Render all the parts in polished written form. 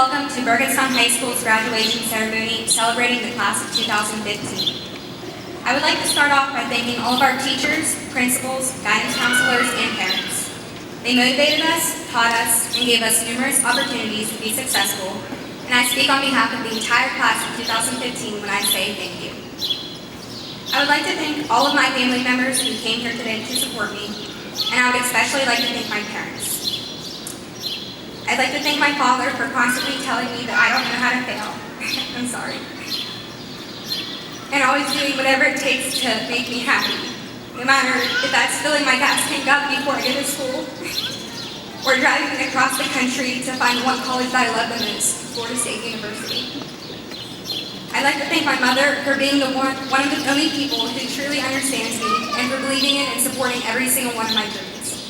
welcome to Burgettstown High School's graduation ceremony celebrating the class of 2015. I would like to start off by thanking all of our teachers, principals, guidance counselors, and parents. They motivated us, taught us, and gave us numerous opportunities to be successful, and I speak on behalf of the entire class of 2015 when I say thank you. I would like to thank all of my family members who came here today to support me, and I would especially like to thank my parents. I'd like to thank my father for constantly telling me that I don't know how to fail. I'm sorry. And always doing whatever it takes to make me happy. No matter if that's filling my gas tank up before I go to school, or driving across the country to find one college that I love the most, Florida State University. I'd like to thank my mother for being one of the only people who truly understands me and for believing in and supporting every single one of my dreams.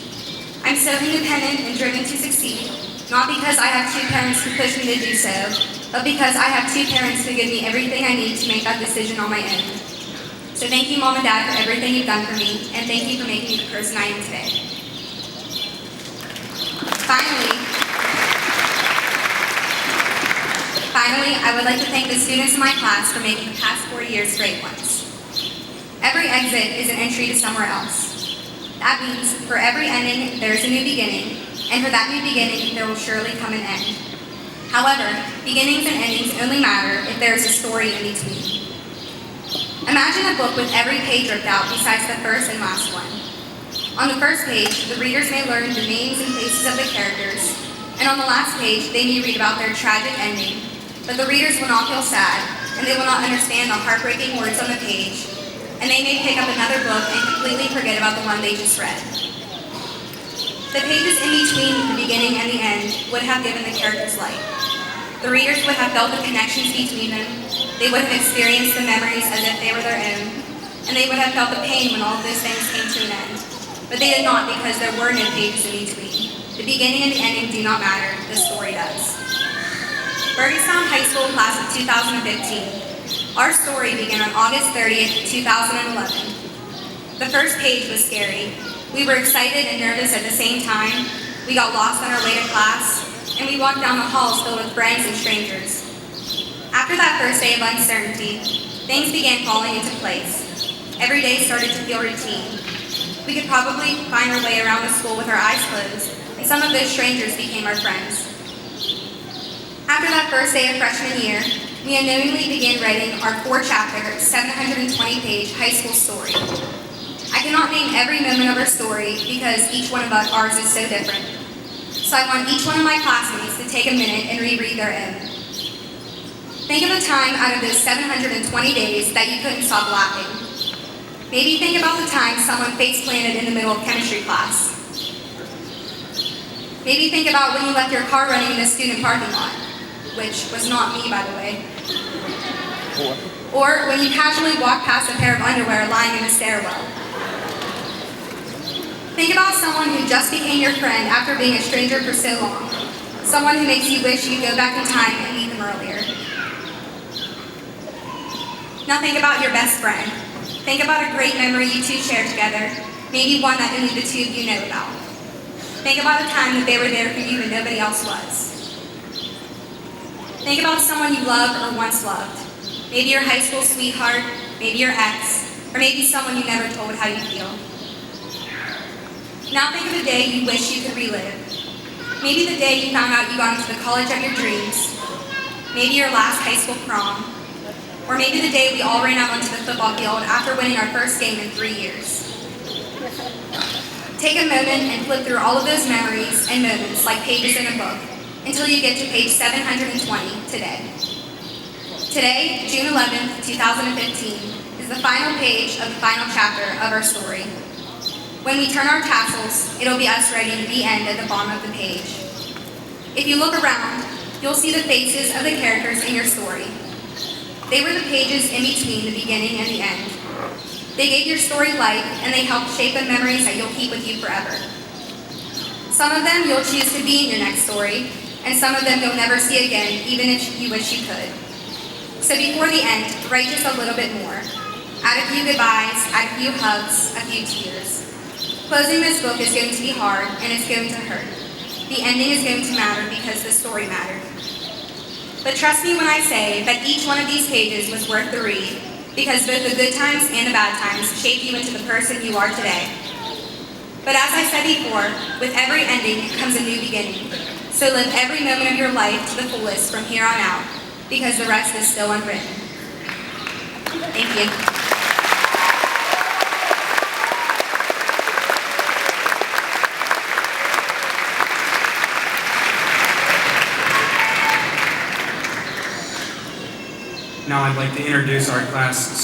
I'm so independent and driven to succeed. Not because I have two parents who push me to do so, but because I have two parents who give me everything I need to make that decision on my own. So thank you, Mom and Dad, for everything you've done for me, and thank you for making me the person I am today. Finally, I would like to thank the students in my class for making the past 4 years great ones. Every exit is an entry to somewhere else. That means for every ending, there is a new beginning, and for that new beginning, there will surely come an end. However, beginnings and endings only matter if there is a story in between. Imagine a book with every page ripped out besides the first and last one. On the first page, the readers may learn the names and faces of the characters, and on the last page, they may read about their tragic ending, but the readers will not feel sad, and they will not understand the heartbreaking words on the page, and they may pick up another book and completely forget about the one they just read. The pages in between the beginning and the end would have given the characters life. The readers would have felt the connections between them, they would have experienced the memories as if they were their own, and they would have felt the pain when all of those things came to an end. But they did not because there were no pages in between. The beginning and the ending do not matter, the story does. Burgettstown High School class of 2015. Our story began on August 30th, 2011. The first page was scary. We were excited and nervous at the same time. We got lost on our way to class, and we walked down the halls filled with friends and strangers. After that first day of uncertainty, things began falling into place. Every day started to feel routine. We could probably find our way around the school with our eyes closed, and some of those strangers became our friends. After that first day of freshman year, we unknowingly began writing our 4-chapter, 720-page high school story. I cannot name every moment of our story because each one of ours is so different. So I want each one of my classmates to take a minute and reread their own. Think of a time out of those 720 days that you couldn't stop laughing. Maybe think about the time someone face planted in the middle of chemistry class. Maybe think about when you left your car running in the student parking lot, which was not me, by the way. Or when you casually walked past a pair of underwear lying in the stairwell. Think about someone who just became your friend after being a stranger for so long. Someone who makes you wish you'd go back in time and meet them earlier. Now think about your best friend. Think about a great memory you two shared together, maybe one that only the two of you know about. Think about a time that they were there for you and nobody else was. Think about someone you love or once loved. Maybe your high school sweetheart, maybe your ex, or maybe someone you never told how you feel. Now think of the day you wish you could relive. Maybe the day you found out you got into the college of your dreams. Maybe your last high school prom. Or maybe the day we all ran out onto the football field after winning our first game in 3 years. Take a moment and flip through all of those memories and moments like pages in a book until you get to page 720 today. Today, June 11th, 2015, is the final page of the final chapter of our story. When we turn our tassels, it'll be us writing the end at the bottom of the page. If you look around, you'll see the faces of the characters in your story. They were the pages in between the beginning and the end. They gave your story life, and they helped shape the memories that you'll keep with you forever. Some of them you'll choose to be in your next story, and some of them you'll never see again, even if you wish you could. So before the end, write just a little bit more. Add a few goodbyes, add a few hugs, a few tears. Closing this book is going to be hard, and it's going to hurt. The ending is going to matter because the story mattered. But trust me when I say that each one of these pages was worth the read, because both the good times and the bad times shaped you into the person you are today. But as I said before, with every ending comes a new beginning. So live every moment of your life to the fullest from here on out, because the rest is still unwritten. Thank you. Now I'd like to introduce our class